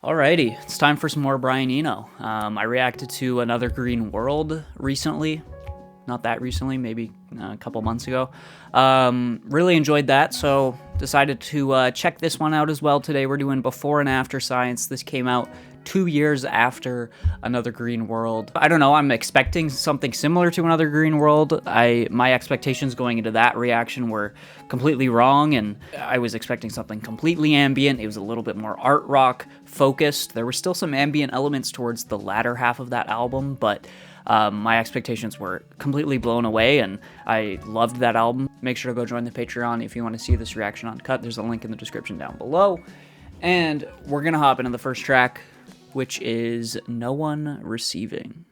Alrighty, it's time for some more Brian Eno. I reacted to Another Green World recently. Not that recently, maybe a couple months ago. Really enjoyed that, so decided to check this one out as well today. We're doing Before and After Science. This came out 2 years after Another Green World. I don't know, I'm expecting something similar to Another Green World. My expectations going into that reaction were completely wrong, and I was expecting something completely ambient. It was a little bit more art rock focused. There were still some ambient elements towards the latter half of that album, but my expectations were completely blown away, and I loved that album. Make sure to go join the Patreon if you want to see this reaction uncut. There's a link in the description down below. And we're gonna hop into the first track, which is No One Receiving.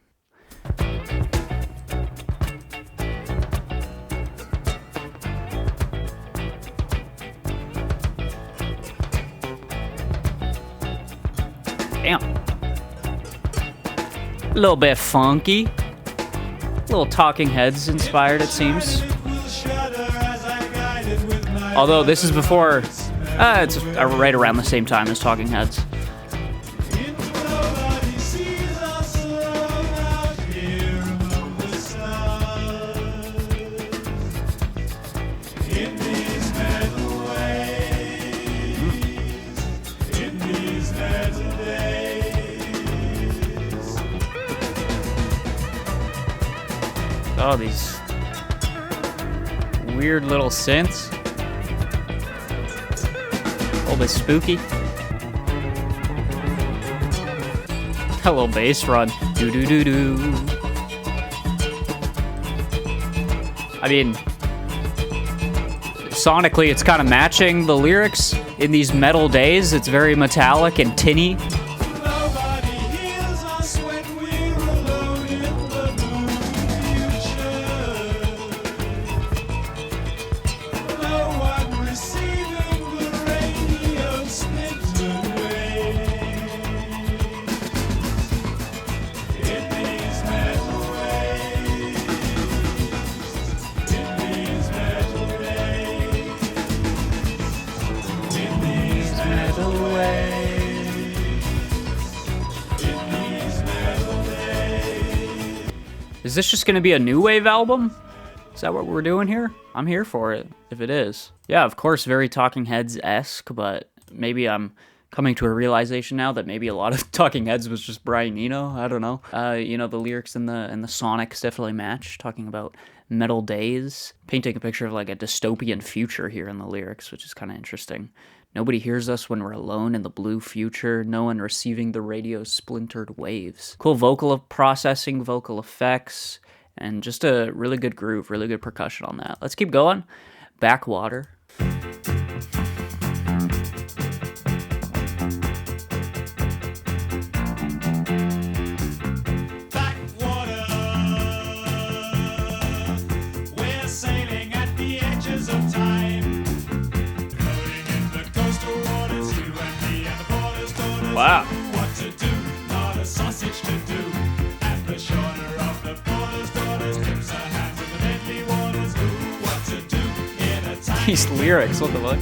Damn. A little bit funky. A little Talking Heads inspired, it seems. Although this is before, it's right around the same time as Talking Heads. Oh, these weird little synths. A little bit spooky. A little bass run. Do do do do. I mean, sonically, it's kind of matching the lyrics in these metal days. It's very metallic and tinny. Is this just gonna be a new wave album? Is that what we're doing here? I'm here for it, if it is. Yeah, of course, very Talking Heads-esque, but maybe I'm coming to a realization now that maybe a lot of Talking Heads was just Brian Eno. I don't know. You know, the lyrics and the sonics definitely match, talking about metal days, painting a picture of like a dystopian future here in the lyrics, which is kind of interesting. Nobody hears us when we're alone in the blue future. No one receiving the radio's splintered waves. Cool vocal processing, vocal effects, and just a really good groove, really good percussion on that. Let's keep going. Backwater. Wow. These lyrics, what the fuck?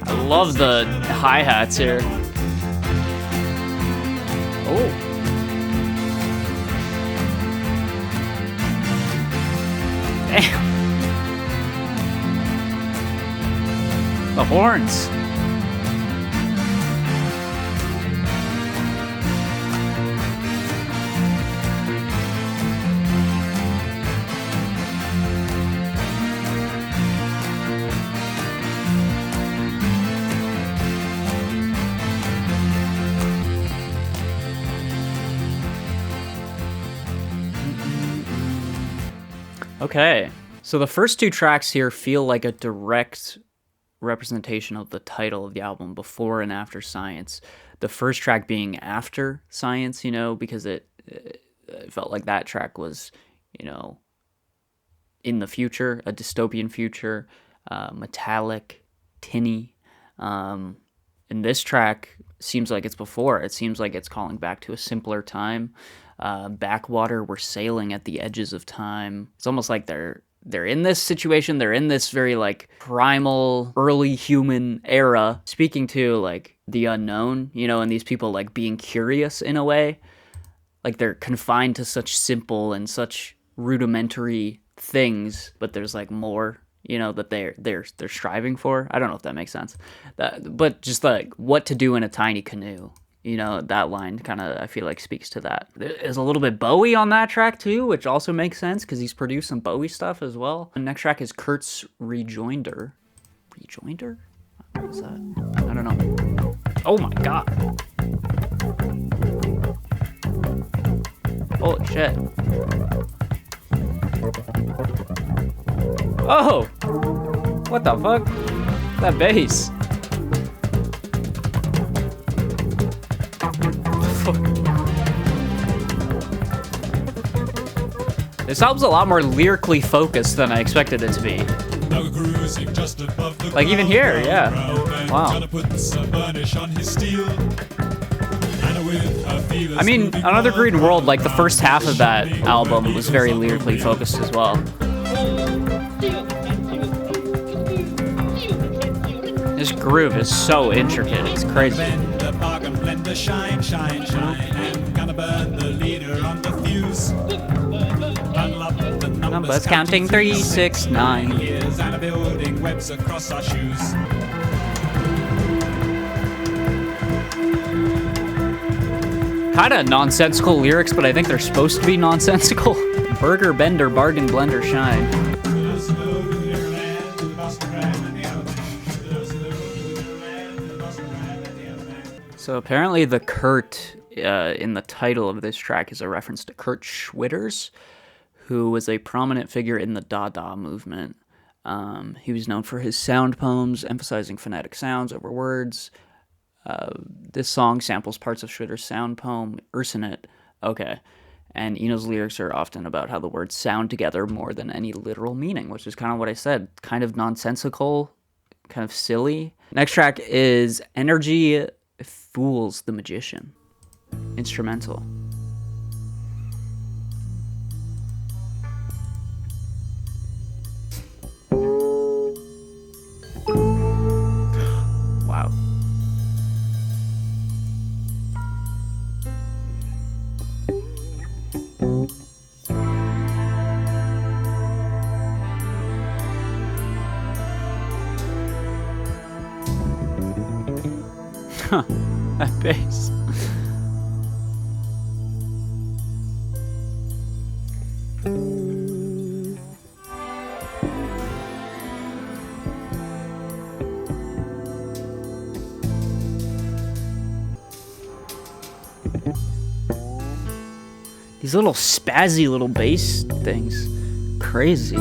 I love the hi-hats here. Oh. Damn. The horns. Okay, so the first two tracks here feel like a direct representation of the title of the album, Before and After Science. The first track being After Science, you know, because it felt like that track was, you know, in the future, a dystopian future, metallic, tinny. And this track seems like it's before. It seems like it's calling back to a simpler time. Backwater, we're sailing at the edges of time. It's almost like they're they're in this situation, they're in this very like primal early human era, speaking to like the unknown, you know, and these people like being curious in a way. Like they're confined to such simple and such rudimentary things, but there's like more, you know, that they're striving for. I don't know if that makes sense. But just like what to do in a tiny canoe. You know, that line kind of, I feel like, speaks to that. There's a little bit Bowie on that track, too, which also makes sense, because he's produced some Bowie stuff as well. The next track is Kurt's Rejoinder. Rejoinder? What was that? I don't know. Oh my god. Holy shit. Oh! What the fuck? That bass. This album's a lot more lyrically focused than I expected it to be. Like even here, yeah. Wow. I mean, Another Green World, like the first half of that album was very lyrically focused as well. This groove is so intricate, it's crazy. Numbers counting 3, 6, 9. Kinda nonsensical lyrics, but I think they're supposed to be nonsensical. Burger bender, bargain blender, shine. So apparently the Kurt in the title of this track is a reference to Kurt Schwitters, who was a prominent figure in the Dada movement. He was known for his sound poems, emphasizing phonetic sounds over words. This song samples parts of Schwitter's sound poem, Ursinit. Okay. And Eno's lyrics are often about how the words sound together more than any literal meaning, which is kind of what I said. Kind of nonsensical, kind of silly. Next track is Energy Fools the Magician. Instrumental. Wow. Huh, that bass. These little spazzy little bass things. Crazy.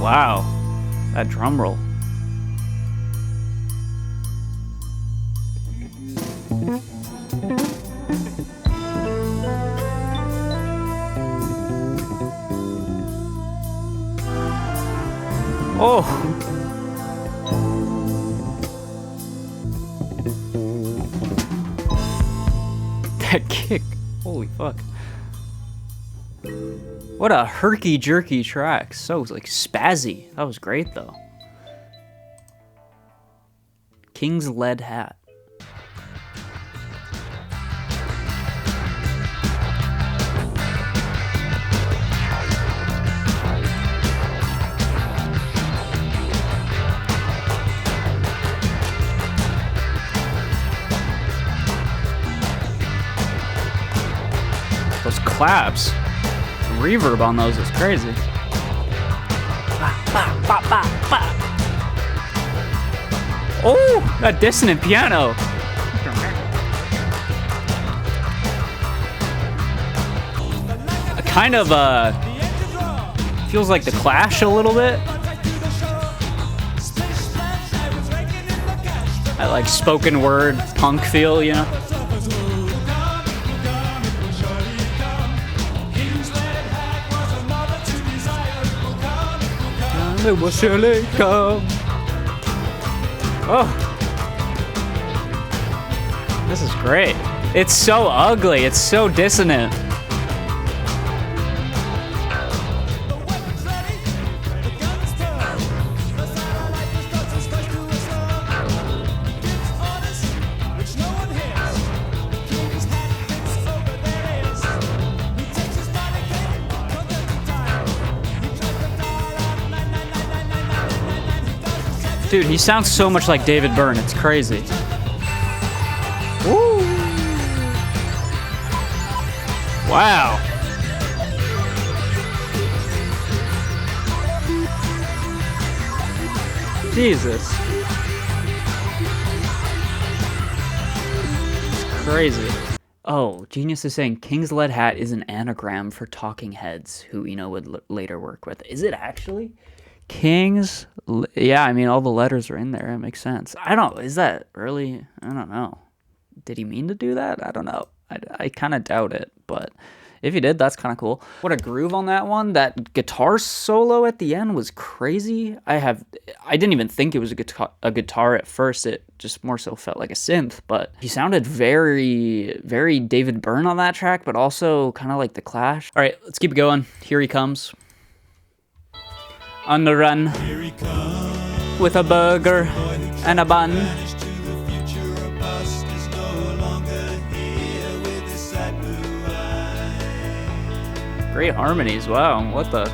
Wow. That drum roll. Oh. That kick. Holy fuck. What a herky-jerky track. So, like, spazzy. That was great, though. King's Lead Hat. Those claps. Reverb on those is crazy. Oh, that dissonant piano. Kind of feels like The Clash a little bit. I like spoken word punk feel, you know. It will surely come. Oh. This is great. It's so ugly. It's so dissonant. Dude, he sounds so much like David Byrne. It's crazy. Woo! Wow. Jesus. It's crazy. Oh, Genius is saying King's Lead Hat is an anagram for Talking Heads, who Eno would later work with. Is it actually? King's, yeah, I mean, all the letters are in there. It makes sense. I don't, is that really, I don't know. Did he mean to do that? I don't know. I kind of doubt it, but if he did, that's kind of cool. What a groove on that one. That guitar solo at the end was crazy. I didn't even think it was a guitar at first. It just more so felt like a synth, but he sounded very, very David Byrne on that track, but also kind of like The Clash. All right, let's keep it going. Here he comes. On the run with a burger and a bun. Great harmonies, wow, what the?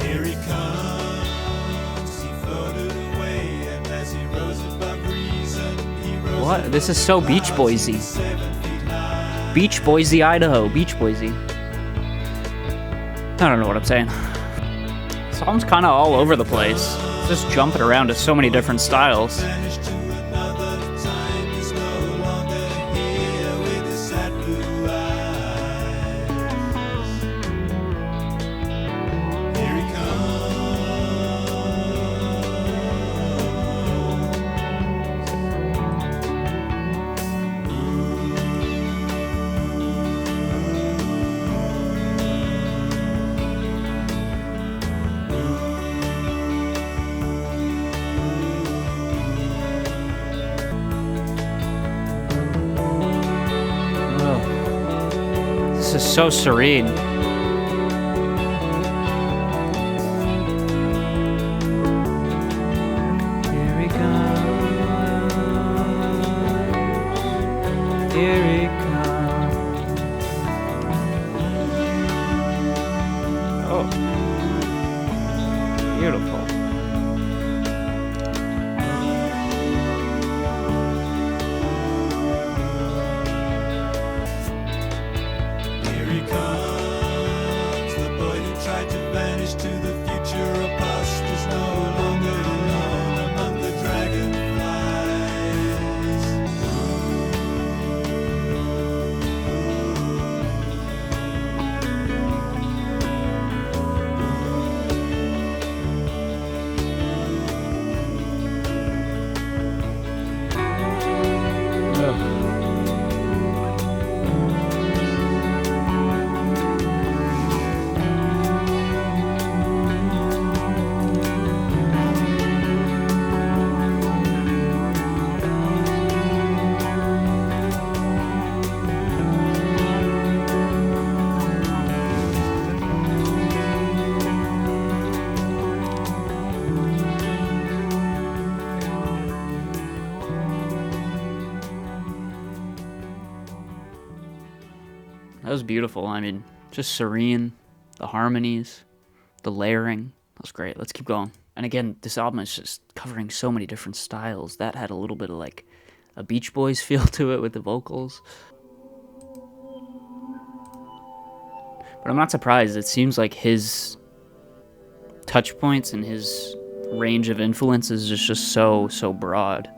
Here he comes, he floated away, and as he rose above reason, he rose. What? This is so Beach Boysy. Beach Boysy, Idaho, Beach Boysy. I don't know what I'm saying. The song's kind of all over the place. It's just jumping around to so many different styles. This is so serene. Here he comes. Here he comes. Oh. Beautiful. That was beautiful. I mean, just serene, the harmonies, the layering. That was great. Let's keep going. And again, this album is just covering so many different styles. That had a little bit of like a Beach Boys feel to it with the vocals. But I'm not surprised. It seems like his touch points and his range of influences is just so broad.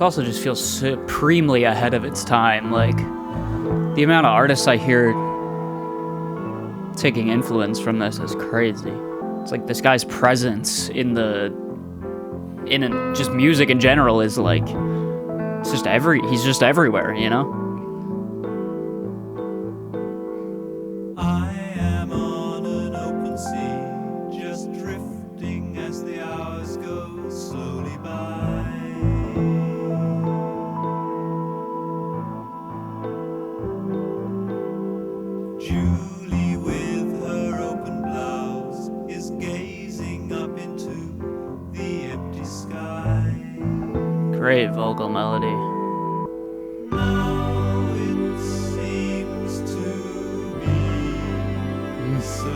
This also just feels supremely ahead of its time. Like, the amount of artists I hear taking influence from this is crazy. It's like this guy's presence in just music in general is like, it's just he's just everywhere, you know? I am on an open sea, just drifting as the hours go slowly by. Julie with her open blouse is gazing up into the empty sky. Great vocal melody. Now it seems to be so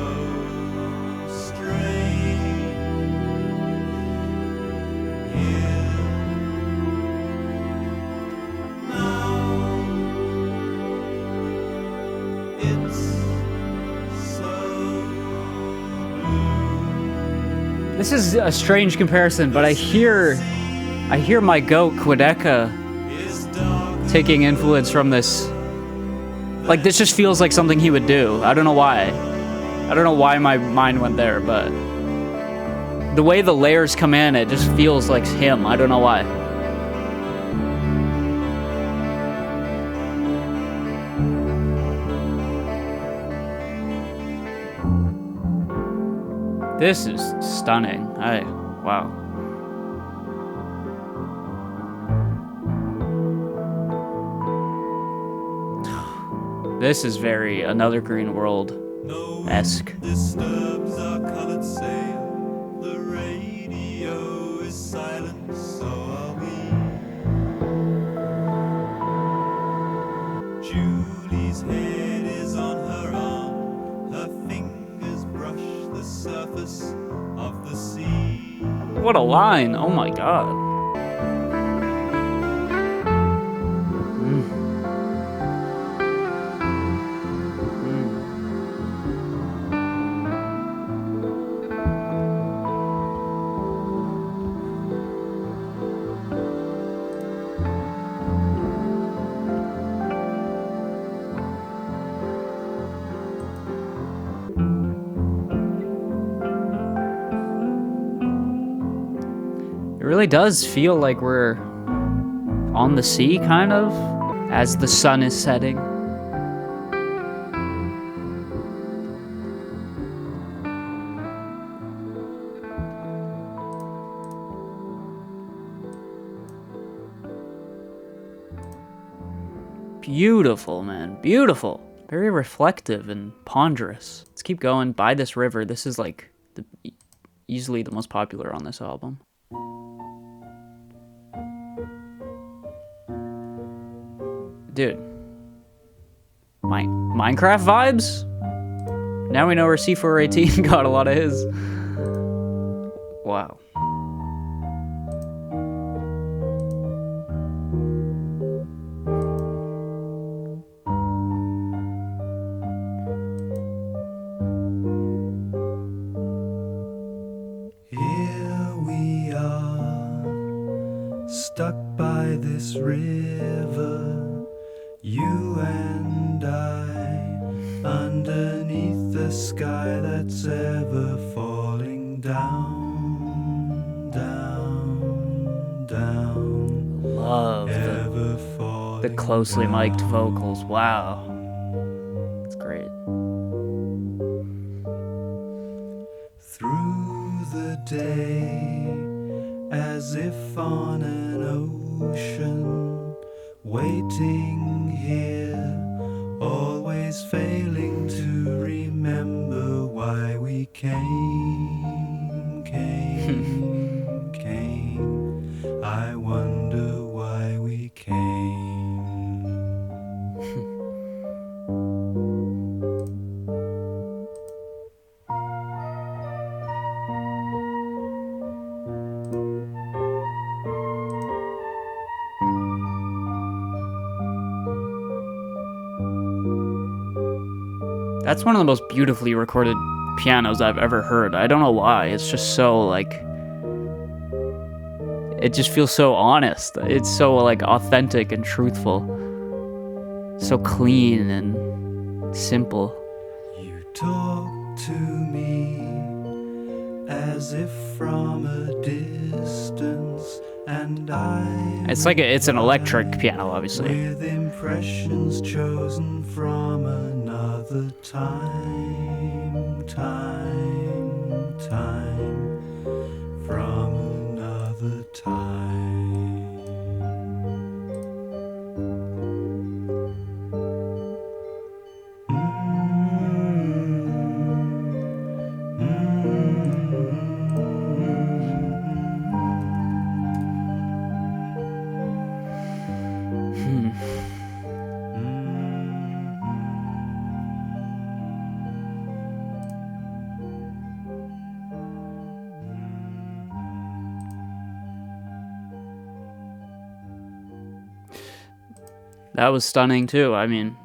strange here. Now it's so blue. This is a strange comparison, but I hear my goat Quedeca taking influence from this. Like, this just feels like something he would do. I don't know why. I don't know why my mind went there, but the way the layers come in, it just feels like him. I don't know why. This is stunning. Wow. This is very Another Green World-esque. Disturbs our colored sail. The radio is silent, so are we. Julie's head is on her arm. Her fingers brush the surface of the sea. What a line! Oh my god. It really does feel like we're on the sea, kind of, as the sun is setting. Beautiful, man. Beautiful. Very reflective and ponderous. Let's keep going. By This River. This is like easily the most popular on this album. Dude. Minecraft vibes? Now we know where C418 got a lot of his. Wow. Here we are, stuck by this river, you and I, underneath the sky that's ever falling down, down, down. Love Ever the falling closely mic'd down. vocals. Wow. It's great. Through the day, as if on an ocean, waiting here, always failing to remember why we came, came. I wonder why we came. That's one of the most beautifully recorded pianos I've ever heard. I don't know why. It's just so, like... It just feels so honest. It's so like authentic and truthful. So clean and simple. You talk to me as if from a distance, and It's an electric piano, obviously. with impressions chosen from another time, from another time. That was stunning too. I mean,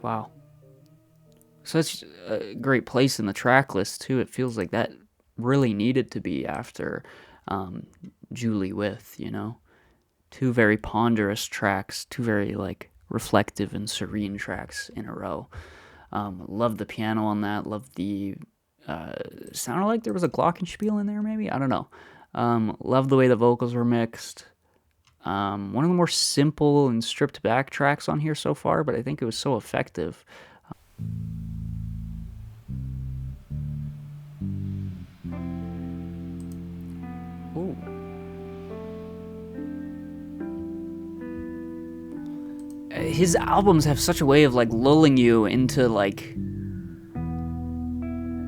wow. Such a great place in the track list too. It feels like that really needed to be after Julie With, you know? Two very ponderous tracks, two very like reflective and serene tracks in a row. Love the piano on that. Love the sounded like there was a glockenspiel in there, maybe. I don't know. Love the way the vocals were mixed. One of the more simple and stripped back tracks on here so far, but I think it was so effective. Ooh. His albums have such a way of like lulling you into like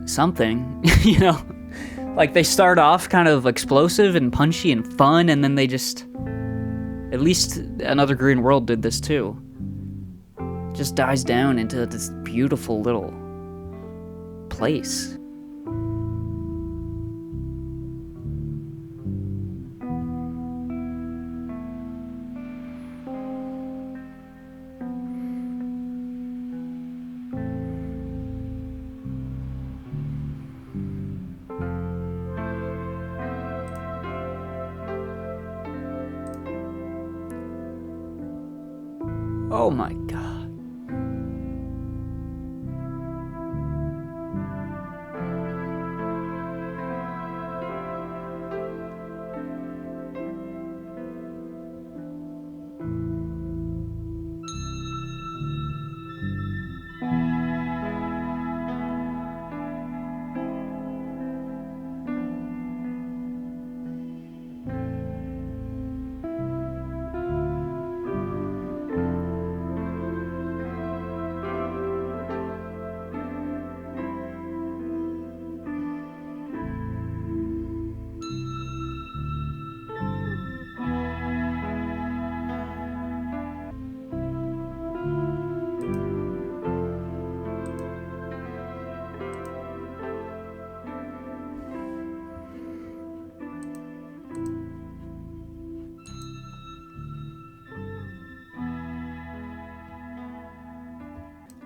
something, you know? Like they start off kind of explosive and punchy and fun, and then they just, at least Another Green World did this too, just dies down into this beautiful little place. Oh my god.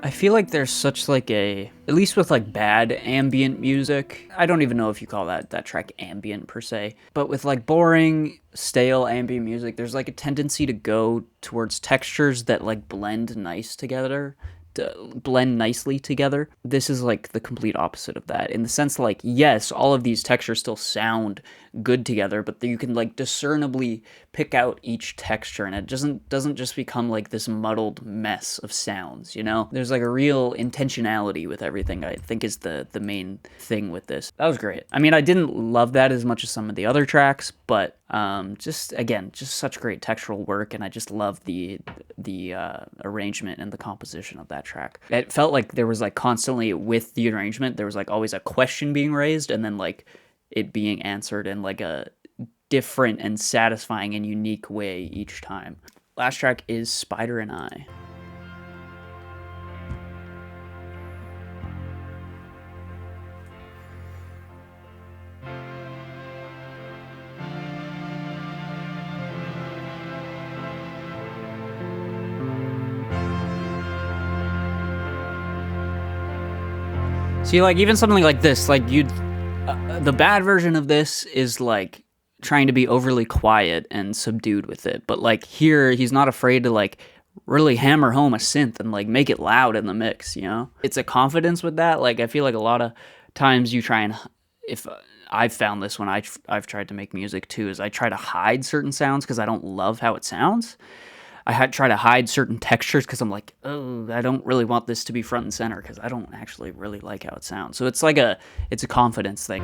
I feel like there's such like a, at least with like bad ambient music, I don't even know if you call that track ambient per se, but with like boring, stale ambient music, there's like a tendency to go towards textures that like blend nicely together. This is like the complete opposite of that, in the sense like, yes, all of these textures still sound good together, but you can like discernibly pick out each texture, and it doesn't just become like this muddled mess of sounds, you know? There's like a real intentionality with everything, I think, is the main thing with this. That was great. I mean, I didn't love that as much as some of the other tracks, but just such great textural work, and I just love the arrangement and the composition of that track. It felt like there was like constantly, with the arrangement, there was like always a question being raised, and then like it being answered in like a different and satisfying and unique way each time. Last track is Spider and I. See, like, even something like this, like, you'd The bad version of this is like trying to be overly quiet and subdued with it, but like here he's not afraid to like really hammer home a synth and like make it loud in the mix, you know? It's a confidence with that. Like I feel like a lot of times you try and, if I've found this when I've tried to make music too, is I try to hide certain sounds because I don't love how it sounds. Try to hide certain textures because I'm like, oh, I don't really want this to be front and center because I don't actually really like how it sounds. So it's like it's a confidence thing.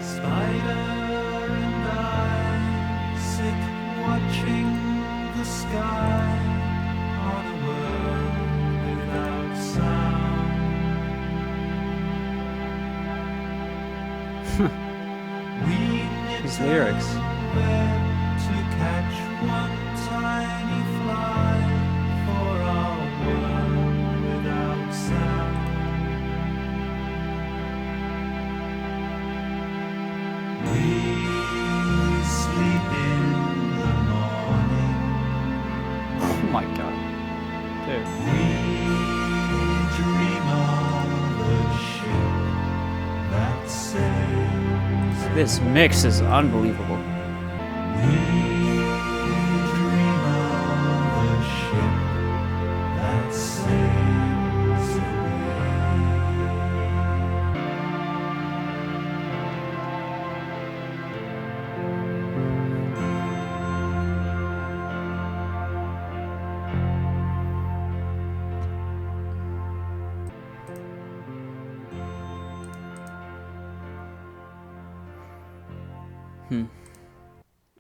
Spider and I sit watching the sky on a world without sound. We These lyrics. web to catch one tiny fly for our world without sound. We sleep in the morning. Oh my god. Dude. We dream of a ship that sails. This mix is unbelievable. We dream of a ship that sails away.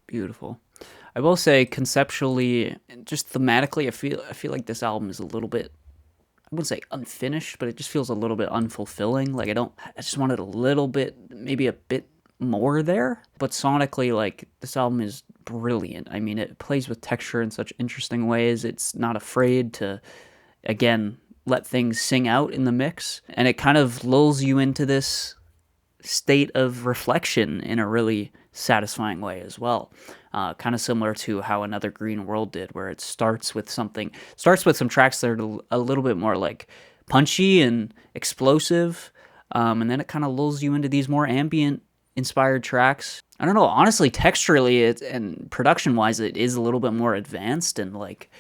Beautiful. I will say conceptually, just thematically, I feel like this album is a little bit, I wouldn't say unfinished, but it just feels a little bit unfulfilling. Like I just wanted a little bit, maybe a bit more there. But sonically, like this album is brilliant. I mean, it plays with texture in such interesting ways. It's not afraid to, again, let things sing out in the mix, and it kind of lulls you into this state of reflection in a really satisfying way as well. Kind of similar to how Another Green World did, where it starts with some tracks that are a little bit more like punchy and explosive, and then it kind of lulls you into these more ambient inspired tracks. I don't know, honestly, texturally and production wise, it is a little bit more advanced and like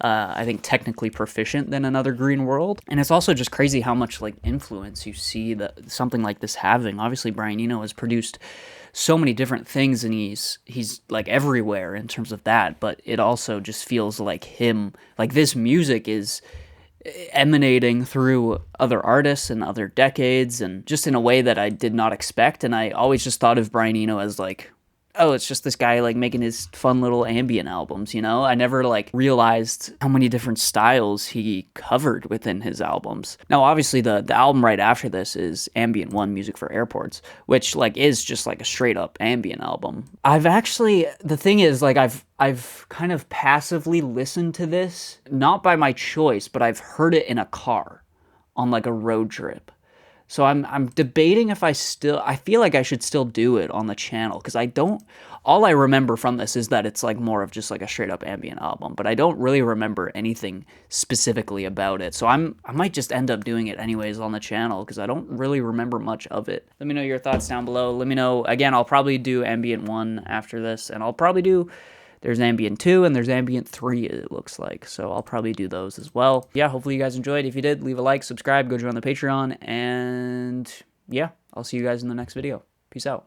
I think technically proficient than Another Green World. And it's also just crazy how much like influence you see that something like this having. Obviously, Brian Eno has produced so many different things, and he's like everywhere in terms of that. But it also just feels like him. Like this music is emanating through other artists and other decades, and just in a way that I did not expect. And I always just thought of Brian Eno as like, oh, it's just this guy like making his fun little ambient albums, you know? I never like realized how many different styles he covered within his albums. Now, obviously the album right after this is Ambient 1 Music for Airports, which like is just like a straight up ambient album. The thing is like I've kind of passively listened to this, not by my choice, but I've heard it in a car on like a road trip. So I'm debating if I feel like I should still do it on the channel, because all I remember from this is that it's like more of just like a straight up ambient album, but I don't really remember anything specifically about it. So I might just end up doing it anyways on the channel, because I don't really remember much of it. Let me know your thoughts down below. Let me know, again, I'll probably do Ambient 1 after this, and I'll probably do, there's Ambient 2 and there's Ambient 3, it looks like. So I'll probably do those as well. Yeah, hopefully you guys enjoyed. If you did, leave a like, subscribe, go join the Patreon, and yeah, I'll see you guys in the next video. Peace out.